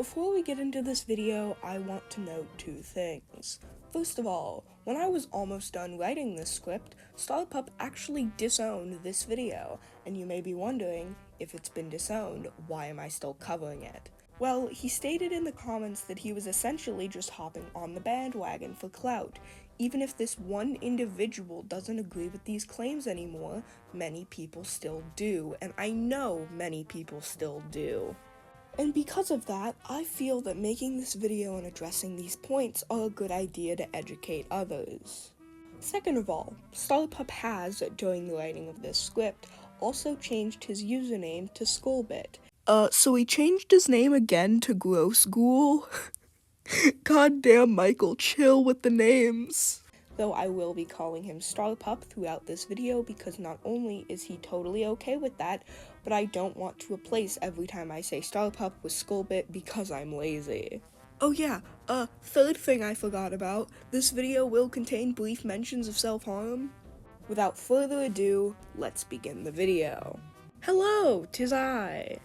Before we get into this video, I want to note two things. First of all, when I was almost done writing this script, Star Pup actually disowned this video, and you may be wondering, if it's been disowned, why am I still covering it? Well, he stated in the comments that he was essentially just hopping on the bandwagon for clout. Even if this one individual doesn't agree with these claims anymore, many people still do, and I know many people still do. And because of that, I feel that making this video and addressing these points are a good idea to educate others. Second of all, Star Pup has, during the writing of this script, also changed his username to Skullbit. So he changed his name again to GrossGhoul? Goddamn, Michael, chill with the names. Though I will be calling him Star Pup throughout this video because not only is he totally okay with that, but I don't want to replace every time I say Star Pup with Skullbit because I'm lazy. Oh yeah, third thing I forgot about, this video will contain brief mentions of self-harm. Without further ado, let's begin the video. Hello, 'tis I.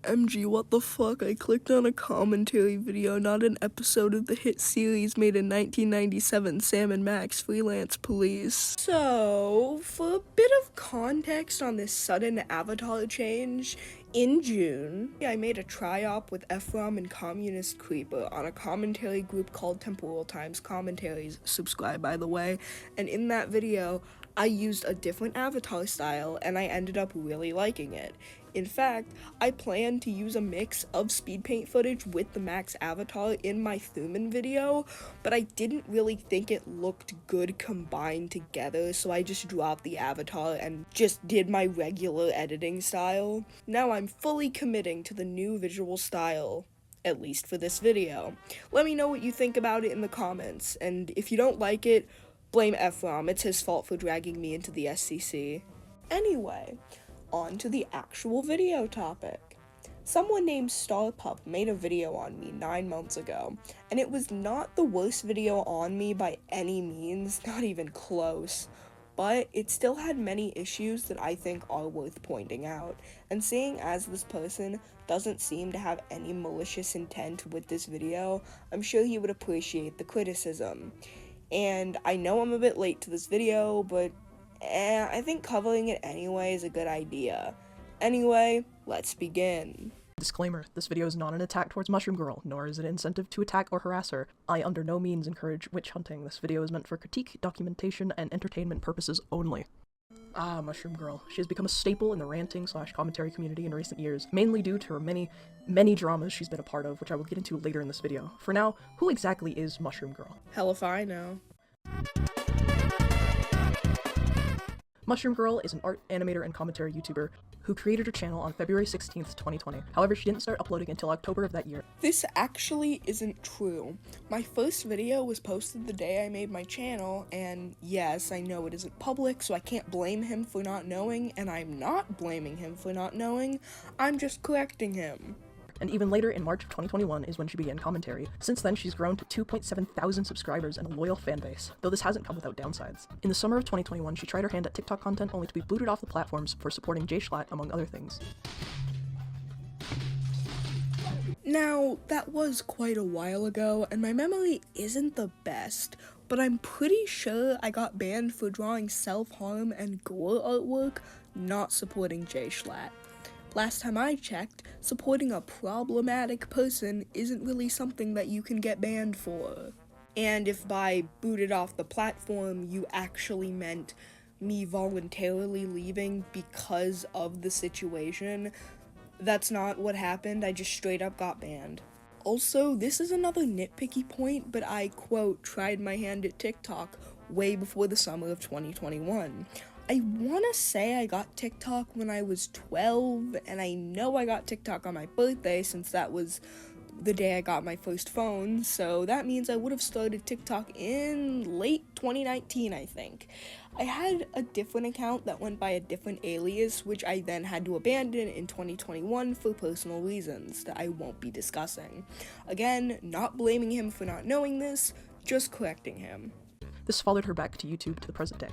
MG, what the fuck? I clicked on a commentary video, not an episode of the hit series made in 1997, Sam and Max, Freelance Police. So, for a bit of context on this sudden avatar change, in June, I made a try-op with Ephraim and Communist Creeper on a commentary group called Temporal Times Commentaries, subscribe by the way, and in that video, I used a different avatar style and I ended up really liking it. In fact, I plan to use a mix of speed paint footage with the Max avatar in my Thuman video, but I didn't really think it looked good combined together, so I just dropped the avatar and just did my regular editing style. Now I'm fully committing to the new visual style, at least for this video. Let me know what you think about it in the comments, and if you don't like it, blame Ephraim, it's his fault for dragging me into the SCC. Anyway, on to the actual video topic. Someone named Star Pup made a video on me 9 months ago, and it was not the worst video on me by any means, not even close, but it still had many issues that I think are worth pointing out, and seeing as this person doesn't seem to have any malicious intent with this video, I'm sure he would appreciate the criticism. And I know I'm a bit late to this video, but I think covering it anyway is a good idea. Anyway, let's begin. Disclaimer, this video is not an attack towards Mushroom Girl, nor is it an incentive to attack or harass her. I under no means encourage witch hunting. This video is meant for critique, documentation, and entertainment purposes only. Ah, Mushroom Girl. She has become a staple in the ranting/commentary community in recent years, mainly due to her many dramas she's been a part of, which I will get into later in this video. For now, who exactly is Mushroom Girl? Hell if I know. Mushroom Girl is an art animator and commentary YouTuber who created her channel on February 16th, 2020. However, she didn't start uploading until October of that year. This actually isn't true. My first video was posted the day I made my channel, and yes, I know it isn't public, so I can't blame him for not knowing, and I'm not blaming him for not knowing, I'm just correcting him. And even later in March of 2021 is when she began commentary. Since then, she's grown to 2.7 thousand subscribers and a loyal fanbase, though this hasn't come without downsides. In the summer of 2021, she tried her hand at TikTok content only to be booted off the platforms for supporting Jay Schlatt, among other things. Now, that was quite a while ago, and my memory isn't the best, but I'm pretty sure I got banned for drawing self-harm and gore artwork, not supporting Jay Schlatt. Last time I checked, supporting a problematic person isn't really something that you can get banned for. And if by booted off the platform you actually meant me voluntarily leaving because of the situation, that's not what happened, I just straight up got banned. Also, this is another nitpicky point, but I, quote, tried my hand at TikTok way before the summer of 2021. I want to say I got TikTok when I was 12, and I know I got TikTok on my birthday since that was the day I got my first phone, so that means I would have started TikTok in late 2019, I think. I had a different account that went by a different alias, which I then had to abandon in 2021 for personal reasons that I won't be discussing. Again, not blaming him for not knowing this, just correcting him. This followed her back to YouTube to the present day.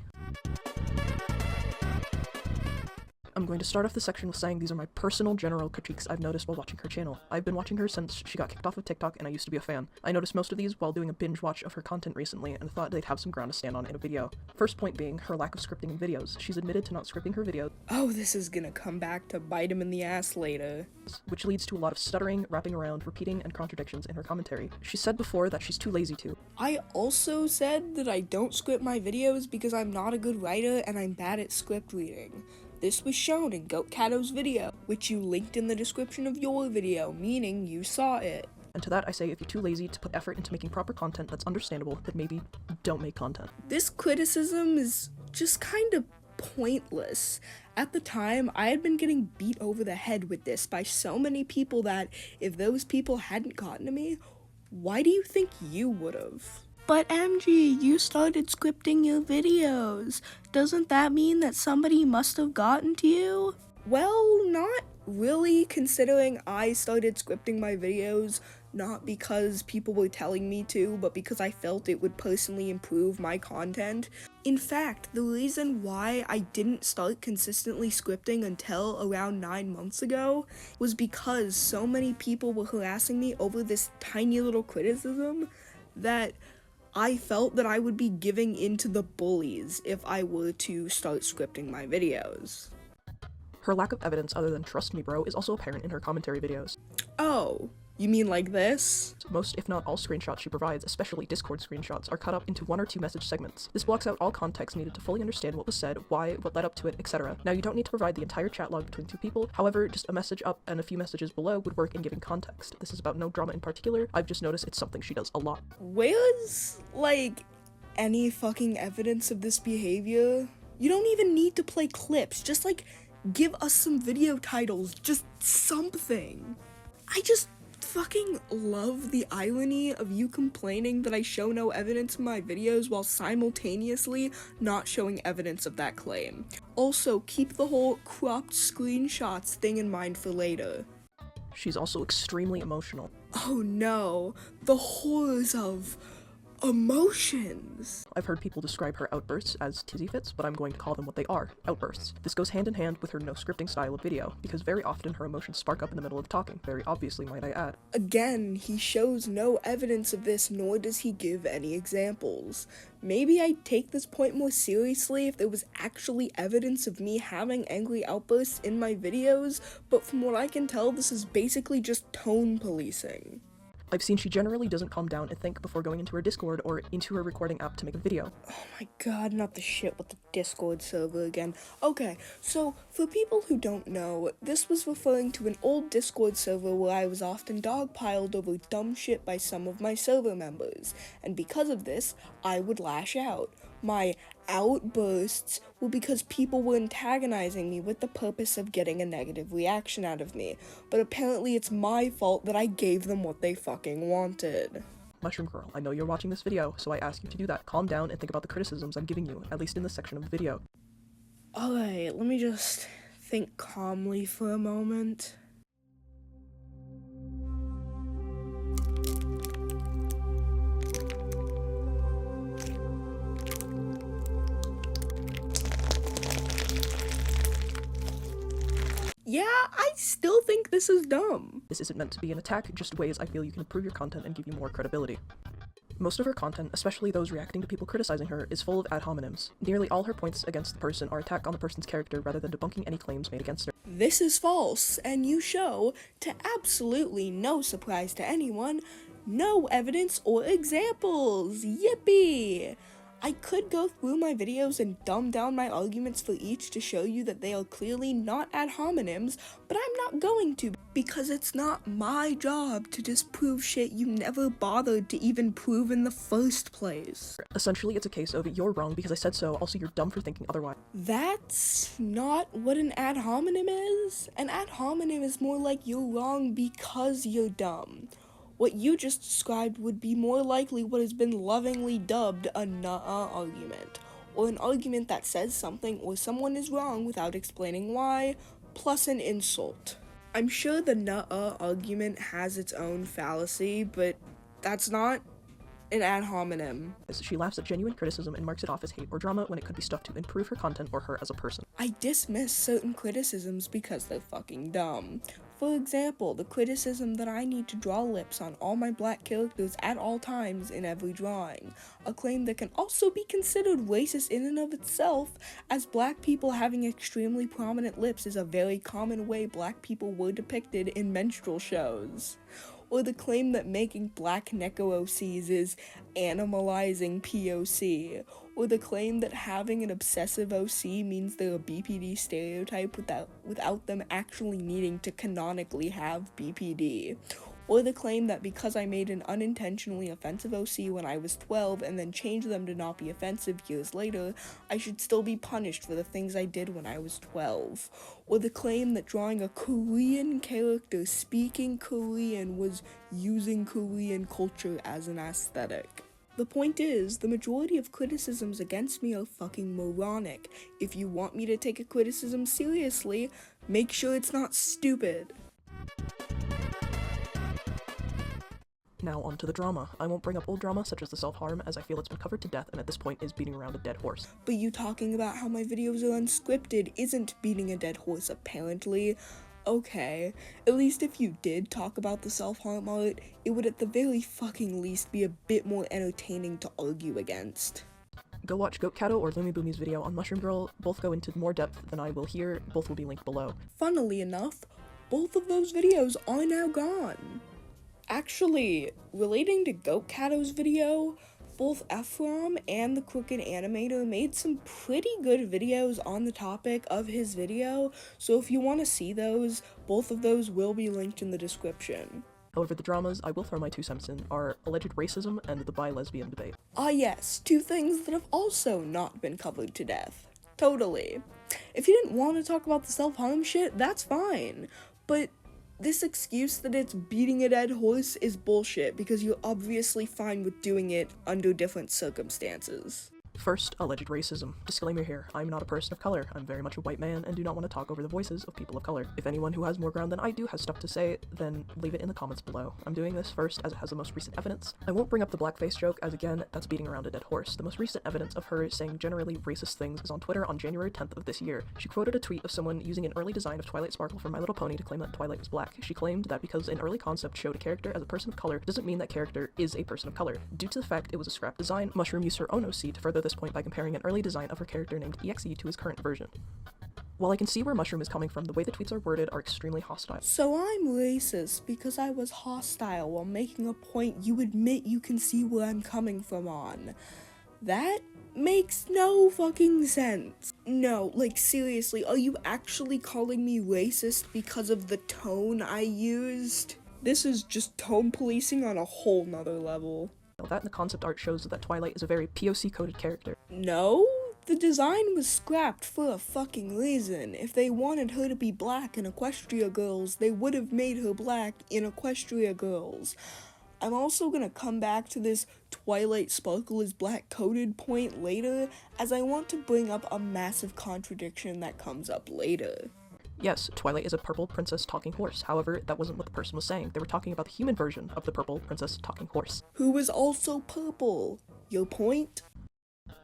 I'm going to start off this section with saying these are my personal general critiques I've noticed while watching her channel. I've been watching her since she got kicked off of TikTok, and I used to be a fan. I noticed most of these while doing a binge watch of her content recently, and thought they'd have some ground to stand on in a video. First point being her lack of scripting in videos. She's admitted to not scripting her videos. Oh, this is gonna come back to bite him in the ass later. Which leads to a lot of stuttering, wrapping around, repeating, and contradictions in her commentary. She said before that she's too lazy to. I also said that I don't script my videos because I'm not a good writer and I'm bad at script reading. This was shown in Goat Cato's video, which you linked in the description of your video, meaning you saw it. And to that I say, if you're too lazy to put effort into making proper content that's understandable, then maybe don't make content. This criticism is just kind of pointless. At the time, I had been getting beat over the head with this by so many people that if those people hadn't gotten to me, why do you think you would've? But MG, you started scripting your videos. Doesn't that mean that somebody must have gotten to you? Well, not really, considering I started scripting my videos not because people were telling me to, but because I felt it would personally improve my content. In fact, the reason why I didn't start consistently scripting until around 9 months ago was because so many people were harassing me over this tiny little criticism that I felt that I would be giving in to the bullies if I were to start scripting my videos. Her lack of evidence other than "trust me bro" is also apparent in her commentary videos. Oh, you mean like this? Most, if not all, screenshots she provides, especially Discord screenshots, are cut up into 1 or 2 message segments. This blocks out all context needed to fully understand what was said, why, what led up to it, etc. Now, you don't need to provide the entire chat log between 2 people, however, just a message up and a few messages below would work in giving context. This is about no drama in particular, I've just noticed it's something she does a lot. Where's, like, any fucking evidence of this behavior? You don't even need to play clips, just, like, give us some video titles, just something. I just fucking love the irony of you complaining that I show no evidence in my videos while simultaneously not showing evidence of that claim. Also, keep the whole cropped screenshots thing in mind for later. She's also extremely emotional. Oh no, the horrors of emotions. I've heard people describe her outbursts as tizzy fits, but I'm going to call them what they are, outbursts. This goes hand in hand with her no scripting style of video, because very often her emotions spark up in the middle of talking, very obviously might I add. Again, he shows no evidence of this, nor does he give any examples. Maybe I'd take this point more seriously if there was actually evidence of me having angry outbursts in my videos, but from what I can tell, this is basically just tone policing. I've seen she generally doesn't calm down and think before going into her Discord or into her recording app to make a video. Oh my god, not the shit with the Discord server again. Okay, so for people who don't know, this was referring to an old Discord server where I was often dogpiled over dumb shit by some of my server members, and because of this, I would lash out. My outbursts were because people were antagonizing me with the purpose of getting a negative reaction out of me, but apparently it's my fault that I gave them what they fucking wanted. Mushroom Girl, I know you're watching this video, so I ask you to do that. Calm down and think about the criticisms I'm giving you, at least in this section of the video. Alright, let me just think calmly for a moment. Yeah, I still think this is dumb. This isn't meant to be an attack, just ways I feel you can improve your content and give you more credibility. Most of her content, especially those reacting to people criticizing her, is full of ad hominems. Nearly all her points against the person are attack on the person's character rather than debunking any claims made against her. This is false, and you show, to absolutely no surprise to anyone, no evidence or examples. Yippee! I could go through my videos and dumb down my arguments for each to show you that they are clearly not ad hominems, but I'm not going to, because it's not my job to disprove shit you never bothered to even prove in the first place. Essentially, it's a case of you're wrong because I said so, also you're dumb for thinking otherwise. That's not what an ad hominem is. An ad hominem is more like you're wrong because you're dumb. What you just described would be more likely what has been lovingly dubbed a nuh-uh argument, or an argument that says something or someone is wrong without explaining why, plus an insult. I'm sure the nuh-uh argument has its own fallacy, but that's not an ad hominem. She laughs at genuine criticism and marks it off as hate or drama when it could be stuff to improve her content or her as a person. I dismiss certain criticisms because they're fucking dumb. For example, the criticism that I need to draw lips on all my black characters at all times in every drawing, a claim that can also be considered racist in and of itself, as black people having extremely prominent lips is a very common way black people were depicted in minstrel shows. Or the claim that making black Neko OCs is animalizing POC, or the claim that having an obsessive OC means they're a BPD stereotype without them actually needing to canonically have BPD, or the claim that because I made an unintentionally offensive OC when I was 12 and then changed them to not be offensive years later, I should still be punished for the things I did when I was 12, or the claim that drawing a Korean character speaking Korean was using Korean culture as an aesthetic. The point is, the majority of criticisms against me are fucking moronic. If you want me to take a criticism seriously, make sure it's not stupid. Now on to the drama. I won't bring up old drama such as the self-harm, as I feel it's been covered to death and at this point is beating around a dead horse. But you talking about how my videos are unscripted isn't beating a dead horse, apparently. Okay, at least if you did talk about the self-harm art, it would at the very fucking least be a bit more entertaining to argue against. Go watch GoatCatto or Lumi Boomy's video on Mushroom Girl. Both go into more depth than I will here. Both will be linked below. Funnily enough, both of those videos are now gone. Actually, relating to GoatCatto's video, both Ephraim and the Crooked Animator made some pretty good videos on the topic of his video, so if you want to see those, both of those will be linked in the description. However, the dramas I will throw my 2 cents in are alleged racism and the bi-lesbian debate. Ah yes, 2 things that have also not been covered to death. Totally. If you didn't want to talk about the self-harm shit, that's fine, but this excuse that it's beating a dead horse is bullshit because you're obviously fine with doing it under different circumstances. First, alleged racism. Disclaimer here, I'm not a person of color. I'm very much a white man and do not want to talk over the voices of people of color. If anyone who has more ground than I do has stuff to say, then leave it in the comments below. I'm doing this first as it has the most recent evidence. I won't bring up the blackface joke as again, that's beating around a dead horse. The most recent evidence of her saying generally racist things is on Twitter on January 10th of this year. She quoted a tweet of someone using an early design of Twilight Sparkle from My Little Pony to claim that Twilight was black. She claimed that because an early concept showed a character as a person of color doesn't mean that character is a person of color. Due to the fact it was a scrap design, Mushroom used her own OC to further this point by comparing an early design of her character named EXE to his current version. While I can see where Mushroom is coming from, the way the tweets are worded are extremely hostile. So I'm racist because I was hostile while making a point you admit you can see where I'm coming from on. That makes no fucking sense. No, like seriously, are you actually calling me racist because of the tone I used? This is just tone policing on a whole nother level. That and the concept art shows that Twilight is a very POC-coded character. No? The design was scrapped for a fucking reason. If they wanted her to be black in Equestria Girls, they would have made her black in Equestria Girls. I'm also gonna come back to this Twilight Sparkle is black coded point later, as I want to bring up a massive contradiction that comes up later. Yes, Twilight is a purple princess talking horse. However, that wasn't what the person was saying. They were talking about the human version of the purple princess talking horse, who was also purple. Your point?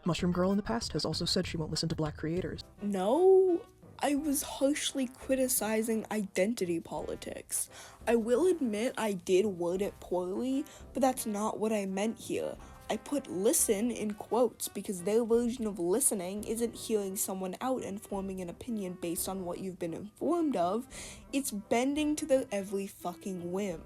Mushroom Girl in the past has also said she won't listen to black creators. No, I was harshly criticizing identity politics. I will admit I did word it poorly, but that's not what I meant here. I put listen in quotes because their version of listening isn't hearing someone out and forming an opinion based on what you've been informed of, it's bending to their every fucking whim.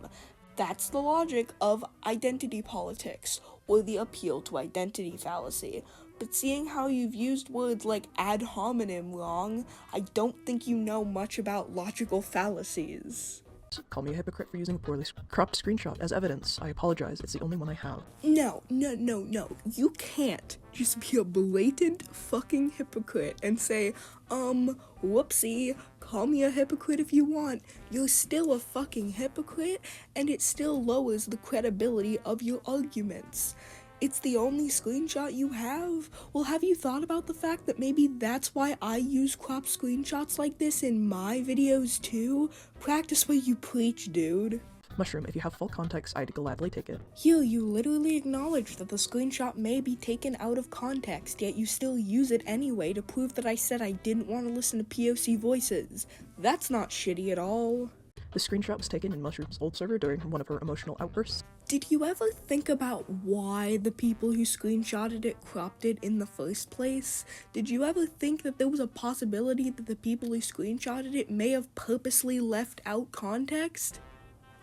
That's the logic of identity politics, or the appeal to identity fallacy. But seeing how you've used words like ad hominem wrong, I don't think you know much about logical fallacies. Call me a hypocrite for using a poorly cropped screenshot as evidence. I apologize, it's the only one I have. No. You can't just be a blatant fucking hypocrite and say, whoopsie, call me a hypocrite if you want. You're still a fucking hypocrite, and it still lowers the credibility of your arguments. It's the only screenshot you have? Well, have you thought about the fact that maybe that's why I use cropped screenshots like this in my videos too? Practice what you preach, dude. Mushroom, if you have full context, I'd gladly take it. Here, you literally acknowledge that the screenshot may be taken out of context, yet you still use it anyway to prove that I said I didn't want to listen to POC voices. That's not shitty at all. The screenshot was taken in Mushroom's old server during one of her emotional outbursts. Did you ever think about why the people who screenshotted it cropped it in the first place? Did you ever think that there was a possibility that the people who screenshotted it may have purposely left out context?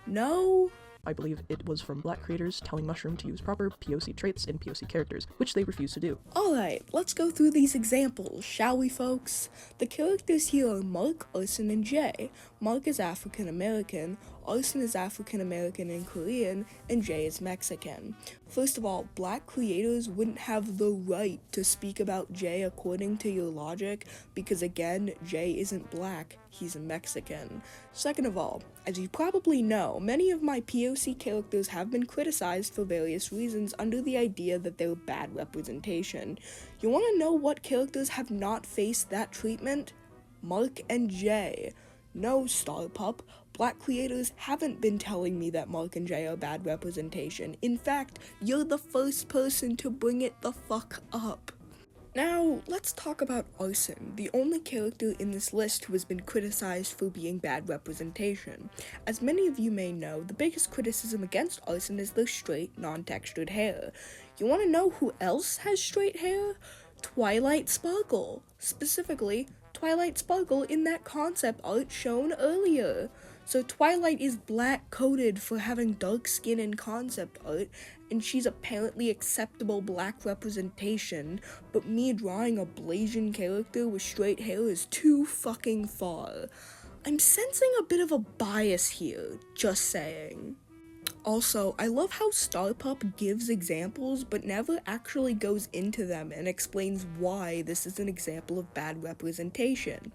No? I believe it was from Black creators telling Mushroom to use proper POC traits in POC characters, which they refused to do. Alright, let's go through these examples, shall we folks? The characters here are Mark, Arson, and Jay. Mark is African American, Arson is African American and Korean, and Jay is Mexican. First of all, Black creators wouldn't have the right to speak about Jay according to your logic, because again, Jay isn't Black, he's a Mexican. Second of all, as you probably know, many of my POC characters have been criticized for various reasons under the idea that they're bad representation. You want to know what characters have not faced that treatment? Mark and Jay. No, Star Pup, Black creators haven't been telling me that Mark and Jay are bad representation. In fact, you're the first person to bring it the fuck up. Now, let's talk about Arson, the only character in this list who has been criticized for being bad representation. As many of you may know, the biggest criticism against Arson is their straight, non-textured hair. You want to know who else has straight hair? Twilight Sparkle. Specifically, Twilight Sparkle in that concept art shown earlier. So Twilight is black-coded for having dark skin in concept art, and she's apparently acceptable Black representation, but me drawing a Blasian character with straight hair is too fucking far. I'm sensing a bit of a bias here, just saying. Also, I love how Star Pup gives examples but never actually goes into them and explains why this is an example of bad representation.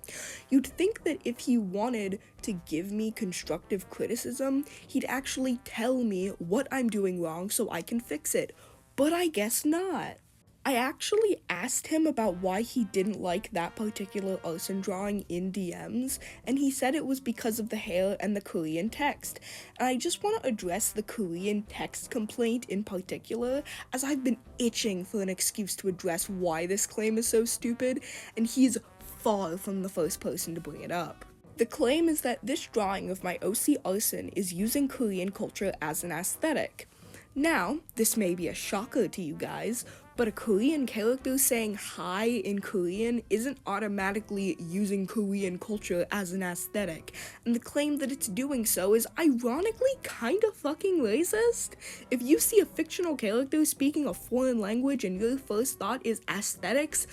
You'd think that if he wanted to give me constructive criticism, he'd actually tell me what I'm doing wrong so I can fix it, but I guess not. I actually asked him about why he didn't like that particular Arson drawing in DMs, and he said it was because of the hair and the Korean text. And I just want to address the Korean text complaint in particular, as I've been itching for an excuse to address why this claim is so stupid, and he's far from the first person to bring it up. The claim is that this drawing of my OC Arson is using Korean culture as an aesthetic. Now, this may be a shocker to you guys, but a Korean character saying hi in Korean isn't automatically using Korean culture as an aesthetic, and the claim that it's doing so is ironically kinda fucking racist. If you see a fictional character speaking a foreign language and your first thought is aesthetics,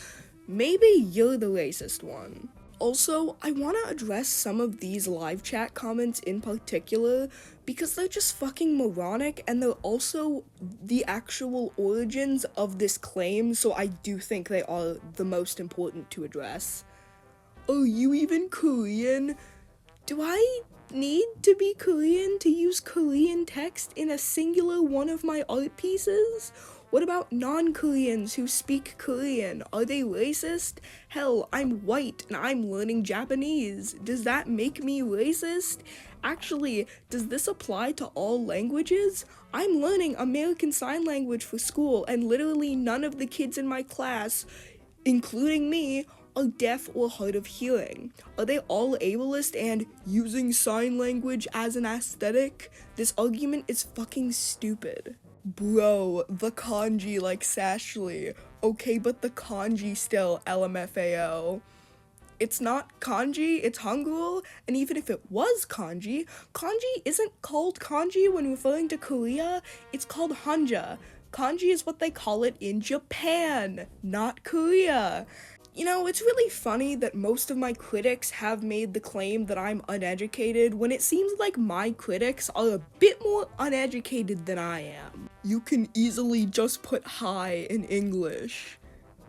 maybe you're the racist one. Also, I want to address some of these live chat comments in particular because they're just fucking moronic and they're also the actual origins of this claim, so I do think they are the most important to address. Are you even Korean? Do I need to be Korean to use Korean text in a singular one of my art pieces? What about non-Koreans who speak Korean? Are they racist? Hell, I'm white and I'm learning Japanese. Does that make me racist? Actually, does this apply to all languages? I'm learning American Sign Language for school, and literally none of the kids in my class, including me, are deaf or hard of hearing. Are they all ableist and using sign language as an aesthetic? This argument is fucking stupid. Bro, the kanji like Sashly. Okay, but the kanji still LMFAO. It's not kanji, it's Hangul, and even if it was kanji, kanji isn't called kanji when referring to Korea, it's called hanja. Kanji is what they call it in Japan, not Korea. You know, it's really funny that most of my critics have made the claim that I'm uneducated when it seems like my critics are a bit more uneducated than I am. You can easily just put hi in English.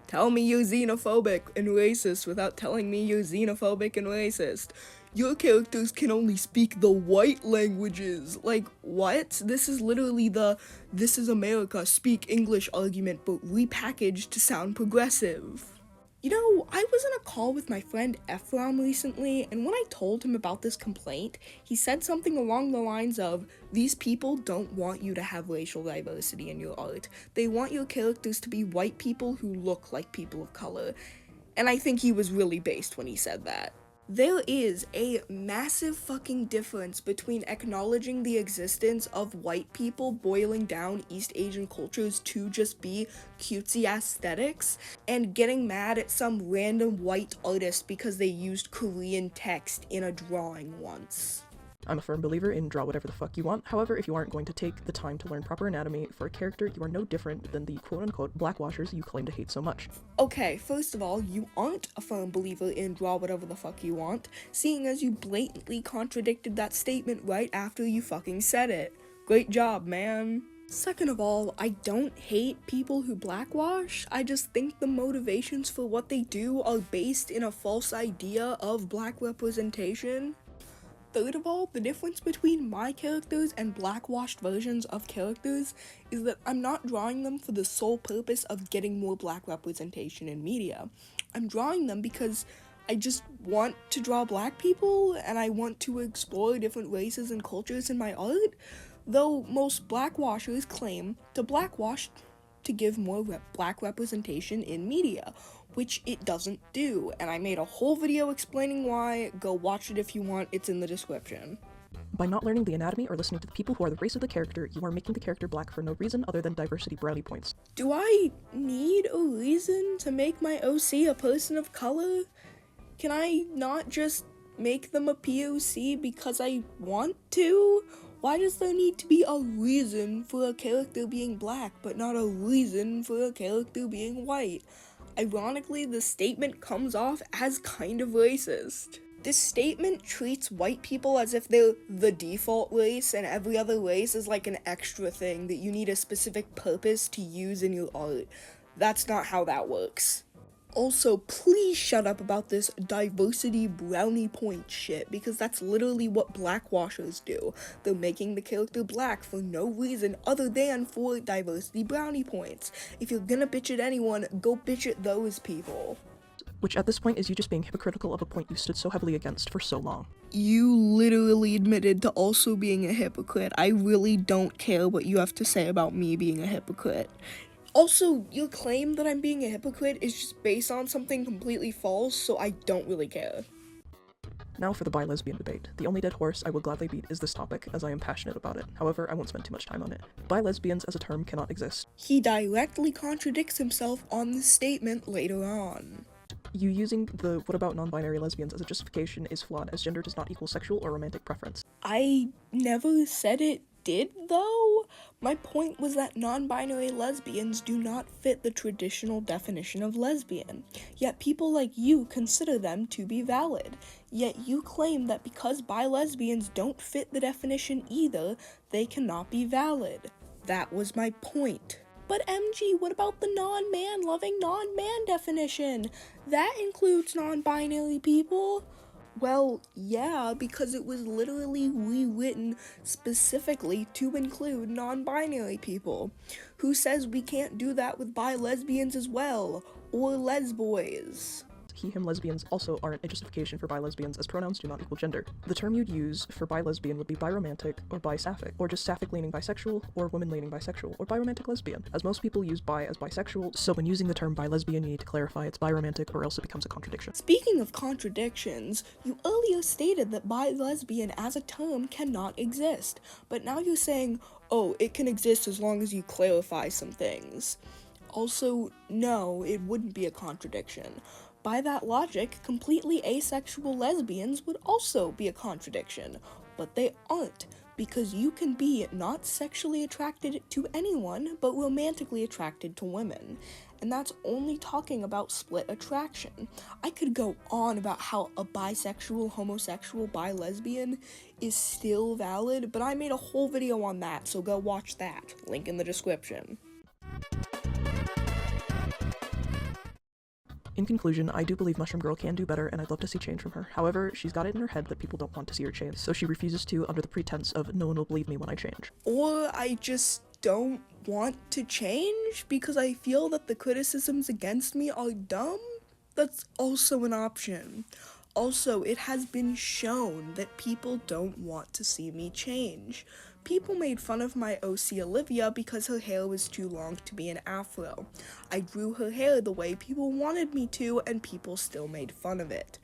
Tell me you're xenophobic and racist without telling me you're xenophobic and racist. Your characters can only speak the white languages. Like, what? This is literally the "This is America, speak English" argument, but repackaged to sound progressive. You know, I was on a call with my friend Ephraim recently, and when I told him about this complaint, he said something along the lines of, these people don't want you to have racial diversity in your art. They want your characters to be white people who look like people of color. And I think he was really based when he said that. There is a massive fucking difference between acknowledging the existence of white people boiling down East Asian cultures to just be cutesy aesthetics and getting mad at some random white artist because they used Korean text in a drawing once. I'm a firm believer in draw whatever the fuck you want. However, if you aren't going to take the time to learn proper anatomy for a character, you are no different than the quote-unquote blackwashers you claim to hate so much. Okay, first of all, you aren't a firm believer in draw whatever the fuck you want, seeing as you blatantly contradicted that statement right after you fucking said it. Great job, man. Second of all, I don't hate people who blackwash. I just think the motivations for what they do are based in a false idea of black representation. Third of all, the difference between my characters and blackwashed versions of characters is that I'm not drawing them for the sole purpose of getting more black representation in media. I'm drawing them because I just want to draw black people and I want to explore different races and cultures in my art, though most blackwashers claim to blackwash to give more black representation in media, which it doesn't do, and I made a whole video explaining why. Go watch it if you want, it's in the description. By not learning the anatomy or listening to the people who are the race of the character, you are making the character black for no reason other than diversity brownie points. Do I need a reason to make my OC a person of color? Can I not just make them a POC because I want to? Why does there need to be a reason for a character being black, but not a reason for a character being white? Ironically, the statement comes off as kind of racist. This statement treats white people as if they're the default race and every other race is like an extra thing that you need a specific purpose to use in your art. That's not how that works. Also, please shut up about this diversity brownie point shit, because that's literally what blackwashers do. They're making the character black for no reason other than for diversity brownie points. If you're gonna bitch at anyone, go bitch at those people. Which at this point is you just being hypocritical of a point you stood so heavily against for so long. You literally admitted to also being a hypocrite. I really don't care what you have to say about me being a hypocrite. Also, your claim that I'm being a hypocrite is just based on something completely false, so I don't really care. Now for the bi-lesbian debate. The only dead horse I will gladly beat is this topic, as I am passionate about it. However, I won't spend too much time on it. Bi-lesbians as a term cannot exist. He directly contradicts himself on this statement later on. You using the what about non-binary lesbians as a justification is flawed, as gender does not equal sexual or romantic preference. I never said it did, though. My point was that non-binary lesbians do not fit the traditional definition of lesbian, yet people like you consider them to be valid. Yet you claim that because bi-lesbians don't fit the definition either, they cannot be valid. That was my point. But MG, what about the non-man loving non-man definition? That includes non-binary people. Well, yeah, because it was literally rewritten specifically to include non-binary people. Who says we can't do that with bi-lesbians as well? Or lesboys? He, him lesbians also aren't a justification for bi-lesbians, as pronouns do not equal gender. The term you'd use for bi-lesbian would be biromantic or bisapphic, or just sapphic-leaning bisexual, or women-leaning bisexual, or biromantic lesbian, as most people use bi as bisexual, so when using the term bi-lesbian you need to clarify it's biromantic or else it becomes a contradiction. Speaking of contradictions, you earlier stated that bi-lesbian as a term cannot exist, but now you're saying, oh, it can exist as long as you clarify some things. Also, no, it wouldn't be a contradiction. By that logic, completely asexual lesbians would also be a contradiction, but they aren't, because you can be not sexually attracted to anyone, but romantically attracted to women, and that's only talking about split attraction. I could go on about how a bisexual, homosexual, bi-lesbian is still valid, but I made a whole video on that, so go watch that. Link in the description. In conclusion, I do believe Mushroom Girl can do better, and I'd love to see change from her. However, she's got it in her head that people don't want to see her change, so she refuses to under the pretense of no one will believe me when I change. Or I just don't want to change because I feel that the criticisms against me are dumb? That's also an option. Also, it has been shown that people don't want to see me change. People made fun of my OC Olivia because her hair was too long to be an afro. I grew her hair the way people wanted me to, and people still made fun of it.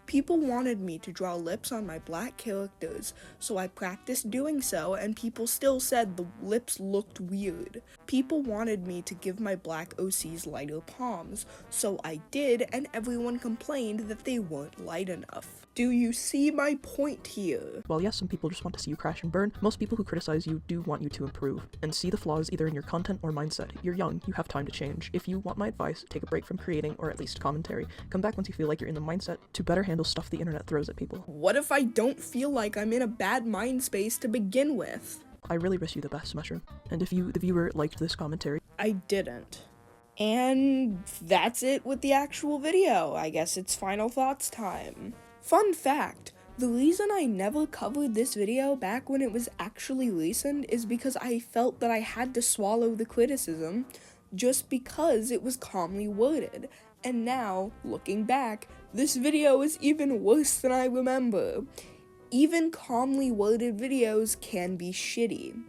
People wanted me to draw lips on my black characters, so I practiced doing so, and people still said the lips looked weird. People wanted me to give my black OCs lighter palms, so I did, and everyone complained that they weren't light enough. Do you see my point here? While yes, some people just want to see you crash and burn, most people who criticize you do want you to improve, and see the flaws either in your content or mindset. You're young, you have time to change. If you want my advice, take a break from creating, or at least commentary. Come back once you feel like you're in the mindset to better handle stuff the internet throws at people. What if I don't feel like I'm in a bad mind space to begin with? I really wish you the best, Mushroom. And if you, the viewer, liked this commentary, I didn't. And that's it with the actual video. I guess it's final thoughts time. Fun fact, the reason I never covered this video back when it was actually recent is because I felt that I had to swallow the criticism just because it was calmly worded. And now, looking back, this video is even worse than I remember. Even calmly worded videos can be shitty.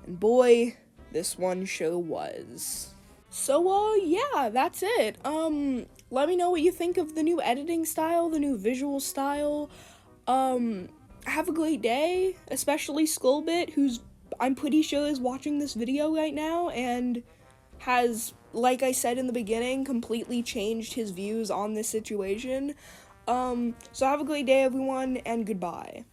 And boy, this one sure was. So, yeah, that's it. Let me know what you think of the new editing style, the new visual style. Have a great day, especially Skullbit, who's, I'm pretty sure, is watching this video right now, and has, like I said in the beginning, completely changed his views on this situation. So have a great day, everyone, and goodbye.